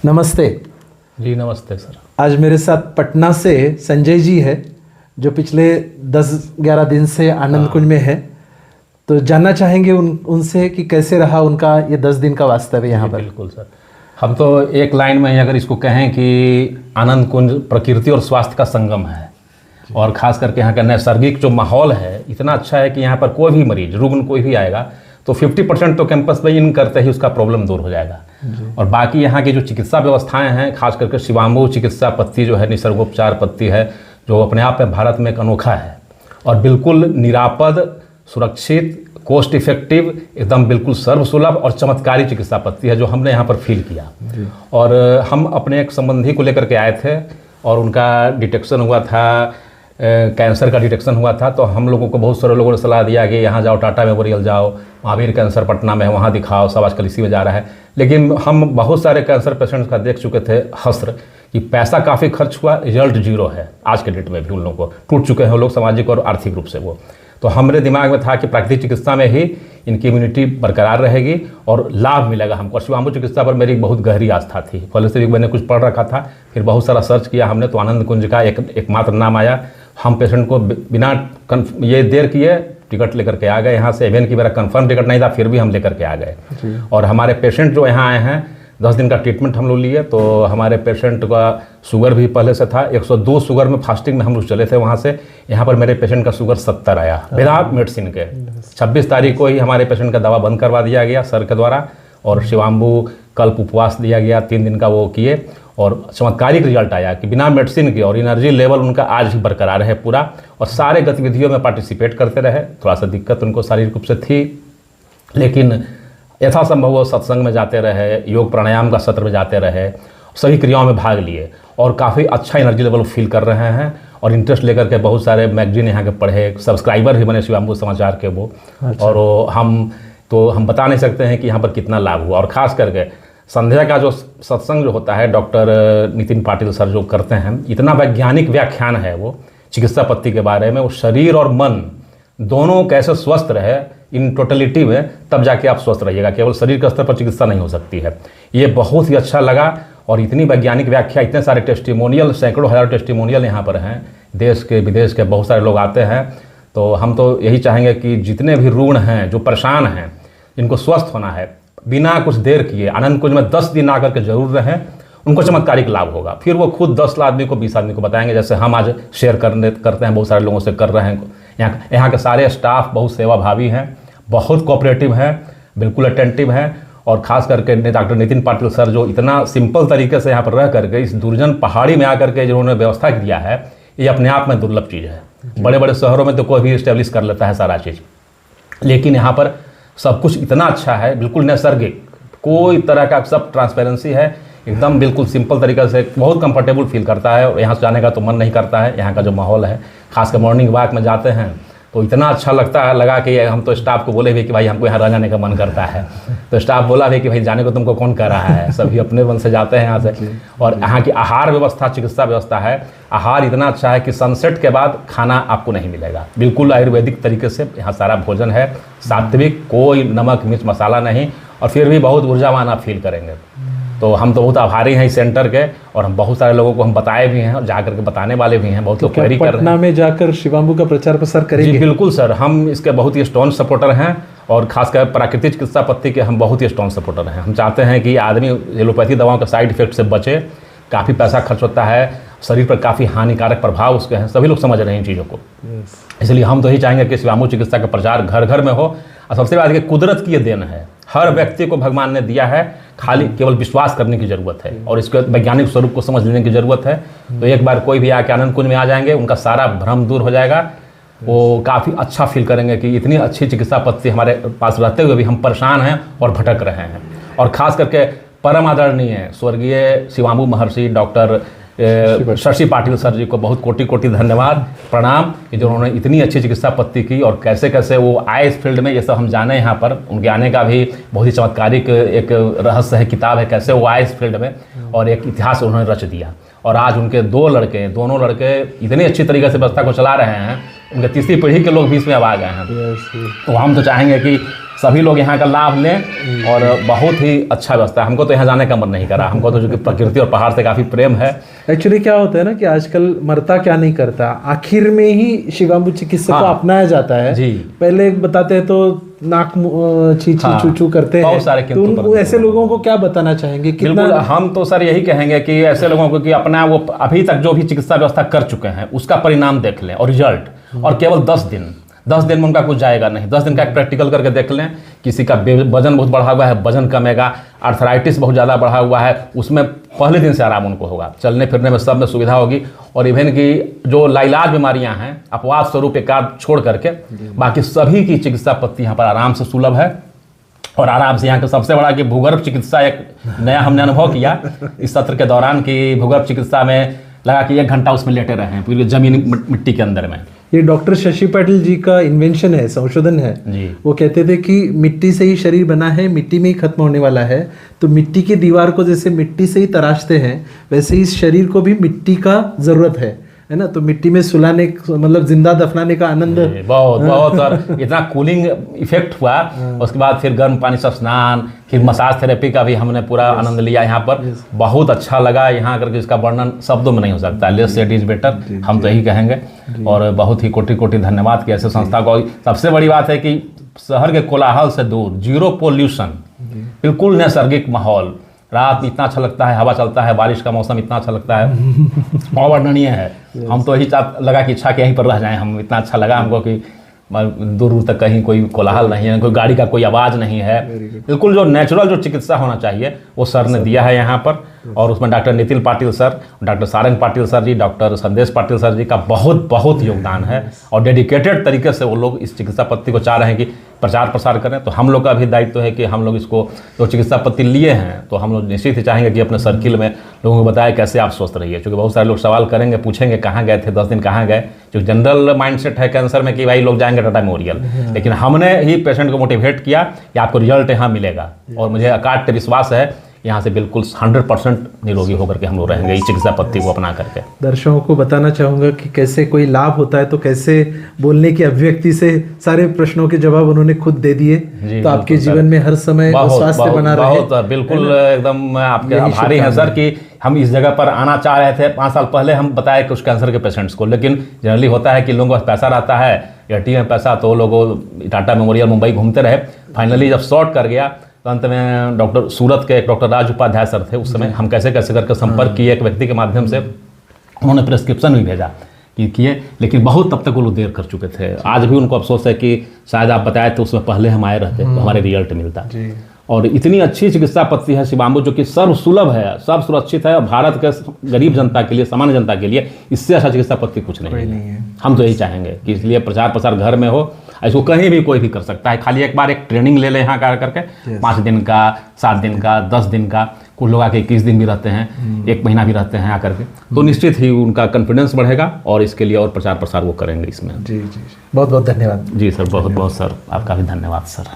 नमस्ते जी। नमस्ते सर। आज मेरे साथ पटना से संजय जी है जो पिछले 10-11 दिन से आनंद कुंज में है। तो जानना चाहेंगे उनसे कि कैसे रहा उनका ये 10 दिन का वास्तव्य यहाँ पर। बिल्कुल सर, हम तो एक लाइन में ही अगर इसको कहें कि आनंद कुंज प्रकृति और स्वास्थ्य का संगम है, और ख़ास करके यहाँ का नैसर्गिक जो माहौल है इतना अच्छा है कि यहाँ पर कोई भी मरीज रुग्ण कोई भी आएगा तो 50% तो कैंपस में इन करते ही उसका प्रॉब्लम दूर हो जाएगा। और बाकी यहाँ की जो चिकित्सा व्यवस्थाएं हैं, खास करके शिवाम्बु चिकित्सा पद्धति जो है, निसर्गोपचार पद्धति है, जो अपने आप में भारत में एक अनोखा है और बिल्कुल निरापद, सुरक्षित, कॉस्ट इफेक्टिव, एकदम बिल्कुल सर्वसुलभ और चमत्कारी चिकित्सा पद्धति है जो हमने यहाँ पर फील किया। और हम अपने एक संबंधी को लेकर के आए थे और उनका डिटेक्शन हुआ था, कैंसर का डिटेक्शन हुआ था। तो हम लोगों को बहुत सारे लोगों ने सलाह दिया कि यहाँ जाओ, टाटा मेमोरियल जाओ, महावीर कैंसर पटना में है, वहाँ दिखाओ, सब आजकल इसी में जा रहा है। लेकिन हम बहुत सारे कैंसर पेशेंट्स का देख चुके थे हस्र कि पैसा काफ़ी खर्च हुआ, रिजल्ट जीरो है। आज के डेट में भी उन लोगों को टूट चुके हैं वो लोग सामाजिक और आर्थिक रूप से। वो तो हमारे दिमाग में था कि प्राकृतिक चिकित्सा में ही इनकी इम्यूनिटी बरकरार रहेगी और लाभ मिलेगा हमको। शिवाम्बु चिकित्सा पर मेरी बहुत गहरी आस्था थी, पहले से भी मैंने कुछ पढ़ रखा था, फिर बहुत सारा सर्च किया हमने, तो आनंद कुंज का एकमात्र नाम आया। हम पेशेंट को बिना ये देर किए टिकट लेकर के आ गए यहाँ से। इवेंट की मेरा कंफर्म टिकट नहीं था, फिर भी हम लेकर के आ गए। और हमारे पेशेंट जो यहाँ आए हैं, 10 दिन का ट्रीटमेंट हम लोग लिए, तो हमारे पेशेंट का शुगर भी पहले से था 102 शुगर में, फास्टिंग में हम लोग चले थे वहाँ से। यहाँ पर मेरे पेशेंट का शुगर 70 आया विदाउट मेडिसिन के। 26 तारीख को ही हमारे पेशेंट का दवा बंद करवा दिया गया सर के द्वारा, और शिवाम्बु कल्प उपवास दिया गया, 3 दिन का वो किए, और चमत्कारिक रिजल्ट आया कि बिना मेडिसिन के, और एनर्जी लेवल उनका आज भी बरकरार है पूरा, और सारे गतिविधियों में पार्टिसिपेट करते रहे। थोड़ा सा दिक्कत उनको शारीरिक रूप से थी, लेकिन यथासंभव वो सत्संग में जाते रहे, योग प्राणायाम का सत्र में जाते रहे, सभी क्रियाओं में भाग लिए और काफ़ी अच्छा एनर्जी लेवल फील कर रहे हैं। और इंटरेस्ट लेकर के बहुत सारे मैगजीन यहाँ के पढ़े, सब्सक्राइबर भी बने शिवाम्बु समाचार के वो। अच्छा। और हम बता नहीं सकते हैं कि यहाँ पर कितना लाभ हुआ। और ख़ास करके संध्या का जो सत्संग जो होता है, डॉक्टर नितिन पाटिल सर जो करते हैं, इतना वैज्ञानिक व्याख्यान है वो चिकित्सा पद्धति के बारे में। वो शरीर और मन दोनों कैसे स्वस्थ रहे इन टोटलिटी में, तब जाके आप स्वस्थ रहिएगा। केवल शरीर के स्तर पर चिकित्सा नहीं हो सकती है। ये बहुत ही अच्छा लगा। और इतनी वैज्ञानिक व्याख्या, इतने सारे टेस्टिमोनियल, सैकड़ों हज़ार टेस्टिमोनियल यहाँ पर हैं, देश के विदेश के बहुत सारे लोग आते हैं। तो हम तो यही चाहेंगे कि जितने भी रुग्ण हैं, जो परेशान हैं, जिनको स्वस्थ होना है, बिना कुछ देर किए आनंद कुंज में 10 दिन आकर के जरूर रहें, उनको चमत्कारिक लाभ होगा। फिर वो खुद 10 आदमी को, 20 आदमी को बताएंगे, जैसे हम आज शेयर करते हैं, बहुत सारे लोगों से कर रहे हैं। यहाँ के सारे स्टाफ बहुत सेवाभावी हैं, बहुत कोऑपरेटिव हैं, बिल्कुल अटेंटिव हैं। और ख़ास करके डॉक्टर नितिन पाटिल सर जो इतना सिंपल तरीके से यहाँ पर रह करके इस दुर्जन पहाड़ी में आकर के जिन्होंने व्यवस्था किया है, ये अपने आप में दुर्लभ चीज़ है। बड़े बड़े शहरों में तो कोई भी इस्टेब्लिश कर लेता है सारा चीज़, लेकिन यहाँ पर सब कुछ इतना अच्छा है, बिल्कुल नैसर्गिक, कोई तरह का, सब ट्रांसपेरेंसी है, एकदम बिल्कुल सिंपल तरीके से, बहुत कंफर्टेबल फील करता है। और यहाँ से जाने का तो मन नहीं करता है। यहाँ का जो माहौल है, खासकर मॉर्निंग वॉक में जाते हैं तो इतना अच्छा लगा कि हम तो स्टाफ को बोले भी कि भाई हमको यहाँ रह जाने का मन करता है। तो स्टाफ बोला भी कि भाई जाने को तुमको कौन कर रहा है, सभी अपने मन से जाते हैं यहाँ से। और यहाँ की आहार व्यवस्था, चिकित्सा व्यवस्था है, आहार इतना अच्छा है कि सनसेट के बाद खाना आपको नहीं मिलेगा। बिल्कुल आयुर्वेदिक तरीके से यहाँ सारा भोजन है, सात्विक, कोई नमक मिर्च मसाला नहीं, और फिर भी बहुत ऊर्जावान आप फील करेंगे। तो हम तो बहुत आभारी हैं इस सेंटर के, और हम बहुत सारे लोगों को हम बताए भी हैं और जाकर के बताने वाले भी हैं। बहुत लोग क्वेरी कर रहे हैं पटना में जाकर शिवाम्बु का प्रचार प्रसार करेंगे। जी बिल्कुल सर, हम इसके बहुत ही स्ट्रॉन्ग सपोर्टर हैं, और खासकर प्राकृतिक चिकित्सा पद्धति के हम बहुत ही स्ट्रॉन्ग सपोर्टर हैं। हम चाहते हैं कि आदमी एलोपैथी दवाओं के साइड इफेक्ट से बचे। काफ़ी पैसा खर्च होता है, शरीर पर काफ़ी हानिकारक प्रभाव उसके हैं, सभी लोग समझ रहे हैं इन चीज़ों को। इसलिए हम तो यही चाहेंगे कि शिवाम्बु चिकित्सा का प्रचार घर घर में हो। और सबसे बड़ी बात कि कुदरत की ये देन है, हर व्यक्ति को भगवान ने दिया है, खाली केवल विश्वास करने की ज़रूरत है और इसके वैज्ञानिक स्वरूप को समझ लेने की ज़रूरत है। तो एक बार कोई भी आके आनंद कुंज में आ जाएंगे, उनका सारा भ्रम दूर हो जाएगा। वो काफ़ी अच्छा फील करेंगे कि इतनी अच्छी चिकित्सा पद्धति हमारे पास रहते हुए भी हम परेशान हैं और भटक रहे हैं। और ख़ास करके परम आदरणीय स्वर्गीय शिवाम्बु महर्षि डॉक्टर शशि पाटिल सर जी को बहुत कोटि कोटि धन्यवाद, प्रणाम, कि जो उन्होंने इतनी अच्छी चिकित्सा पद्धति की। और कैसे कैसे वो आए इस फील्ड में, ये सब हम जाने। यहाँ पर उनके आने का भी बहुत ही चमत्कारिक एक रहस्य है, किताब है, कैसे वो आए इस फील्ड में, और एक इतिहास उन्होंने रच दिया। और आज उनके दोनों लड़के इतनी अच्छी तरीके से व्यवस्था को चला रहे हैं, उनके तीसरी पीढ़ी के लोग भी इसमें अब आ गए हैं। तो हम तो चाहेंगे कि सभी लोग यहाँ का लाभ लें और बहुत ही अच्छा व्यवस्था है। हमको तो यहाँ जाने का मन नहीं करा, हमको तो जो कि प्रकृति और पहाड़ से काफ़ी प्रेम है। एक्चुअली क्या होता है ना कि आजकल मरता क्या नहीं करता, आखिर में ही शिवाम्बु चिकित्सा को अपनाया जाता है। जी। पहले बताते हैं तो नाक छी छी छू छू करते हैं, बहुत सारे तो उन ऐसे लोगों को क्या बताना चाहेंगे? बिल्कुल, हम तो सर यही कहेंगे कि ऐसे लोगों को कि अपना वो अभी तक जो भी चिकित्सा व्यवस्था कर चुके हैं उसका परिणाम देख लें और रिजल्ट, और केवल 10 दिन में उनका कुछ जाएगा नहीं। 10 दिन का एक प्रैक्टिकल करके देख लें। किसी का वजन बहुत बढ़ा हुआ है, वजन कमेगा, आर्थराइटिस बहुत ज़्यादा बढ़ा हुआ है, उसमें पहले दिन से आराम उनको होगा, चलने फिरने में सब में सुविधा होगी। और इवन की जो लाइलाज बीमारियां हैं अपवाद स्वरूप एक आध छोड़ करके बाकी सभी की चिकित्सा पद्धति यहाँ पर आराम से सुलभ है। और आराम से यहाँ का सबसे बड़ा कि भूगर्भ चिकित्सा एक नया हमने अनुभव किया इस सत्र के दौरान कि भूगर्भ चिकित्सा में लगा कि 1 घंटा उसमें लेटे रहे हैं पूरी जमीन मिट्टी के अंदर में। ये डॉक्टर शशि पाटिल जी का इन्वेंशन है, संशोधन है जी। वो कहते थे कि मिट्टी से ही शरीर बना है, मिट्टी में ही खत्म होने वाला है। तो मिट्टी की दीवार को जैसे मिट्टी से ही तराशते हैं वैसे इस शरीर को भी मिट्टी का जरूरत है ना। तो मिट्टी में सुलाने मतलब जिंदा दफनाने का आनंद बहुत और इतना कूलिंग इफेक्ट हुआ। उसके बाद फिर गर्म पानी से स्नान, फिर मसाज थेरेपी का भी हमने पूरा आनंद लिया यहाँ पर। बहुत अच्छा लगा यहाँ करके, इसका वर्णन शब्दों में नहीं हो सकता। लेस सेड इज बेटर, हम तो यही कहेंगे। और बहुत ही कोटि कोटि धन्यवाद कि ऐसे संस्था को। सबसे बड़ी बात है कि शहर के कोलाहल से दूर, 0 पोल्यूशन, बिल्कुल नैसर्गिक माहौल, रात में इतना अच्छा लगता है, हवा चलता है, बारिश का मौसम इतना अच्छा लगता है, अवर्णनीय है। हम तो यही लगा कि इच्छा कि यहीं पर रह जाएं हम। इतना अच्छा लगा हमको कि दूर दूर तक कहीं कोई कोलाहल नहीं है, कोई गाड़ी का कोई आवाज़ नहीं है, बिल्कुल जो नेचुरल जो चिकित्सा होना चाहिए वो सर ने दिया है यहाँ पर। और उसमें doctor Nitin Patil sir, doctor Sarang Patil sir ji, doctor Sandesh Patil sir जी का बहुत बहुत योगदान है। और डेडिकेटेड तरीके से वो लोग इस चिकित्सा पद्धति को चाह रहे हैं कि प्रचार प्रसार करें। तो हम लोग का भी दायित्व है कि हम लोग इसको जो चिकित्सा पद्धति लिए हैं तो हम लोग निश्चित ही चाहेंगे कि अपने सर्किल में लोगों को बताएं कैसे आप स्वस्थ रहिए। क्योंकि बहुत सारे लोग सवाल करेंगे, पूछेंगे कहाँ गए थे 10 दिन, कहाँ गए। जो जनरल माइंडसेट है कैंसर में कि भाई लोग जाएंगे टाटा मेमोरियल, लेकिन हमने ही पेशेंट को मोटिवेट किया कि आपको रिजल्ट यहाँ मिलेगा। और मुझे अकाट्य विश्वास है यहाँ से बिल्कुल 100% निरोगी होकर के हम लोग रहेंगे इस चिकित्सा पद्धति को अपना करके। दर्शकों को बताना चाहूँगा कि कैसे कोई लाभ होता है तो कैसे बोलने की अभिव्यक्ति से सारे प्रश्नों के जवाब उन्होंने खुद दे दिए। तो आपके जीवन में हर समय स्वास्थ्य बना रहे। बहुत बिल्कुल एकदम आपके आभारी हैं सर कि हम इस जगह पर आना चाह रहे थे। 5 साल पहले हम बताए कुछ कैंसर के पेशेंट्स को, लेकिन जनरली होता है कि लोगों के पास पैसा रहता है, ATM में पैसा, तो लोग टाटा मेमोरियल मुंबई घूमते रहे। फाइनली जब शॉर्ट कर गया तो अंत में डॉक्टर सूरत के एक डॉक्टर राज उपाध्याय सर थे, उस समय हम कैसे कैसे करके संपर्क किए एक व्यक्ति के माध्यम से, उन्होंने प्रेस्क्रिप्शन भी भेजा कि किए, लेकिन बहुत तब तक वो लोग देर कर चुके थे। आज भी उनको अफसोस है कि शायद आप बताए तो उसमें पहले हम आए रहते तो हमारे रिजल्ट मिलता। और इतनी अच्छी चिकित्सा पद्धति है शिवाम्बु जो कि सर्वसुलभ है, सब सुरक्षित है। भारत के गरीब जनता के लिए, सामान्य जनता के लिए इससे अच्छा चिकित्सा पद्धति कुछ नहीं है। हम तो यही चाहेंगे कि इसलिए प्रचार प्रसार घर में हो, इसको कहीं भी कोई भी कर सकता है। खाली एक बार एक ट्रेनिंग ले ले यहाँ कर करके, 5 दिन का, 7 दिन का, 10 दिन का, कुछ लोग आके 21 दिन भी रहते हैं, 1 महीना भी रहते हैं आकर के, तो निश्चित ही उनका कॉन्फिडेंस बढ़ेगा और इसके लिए और प्रचार प्रसार वो करेंगे इसमें। जी जी, बहुत बहुत धन्यवाद। जी सर, बहुत बहुत सर, आपका भी धन्यवाद सर।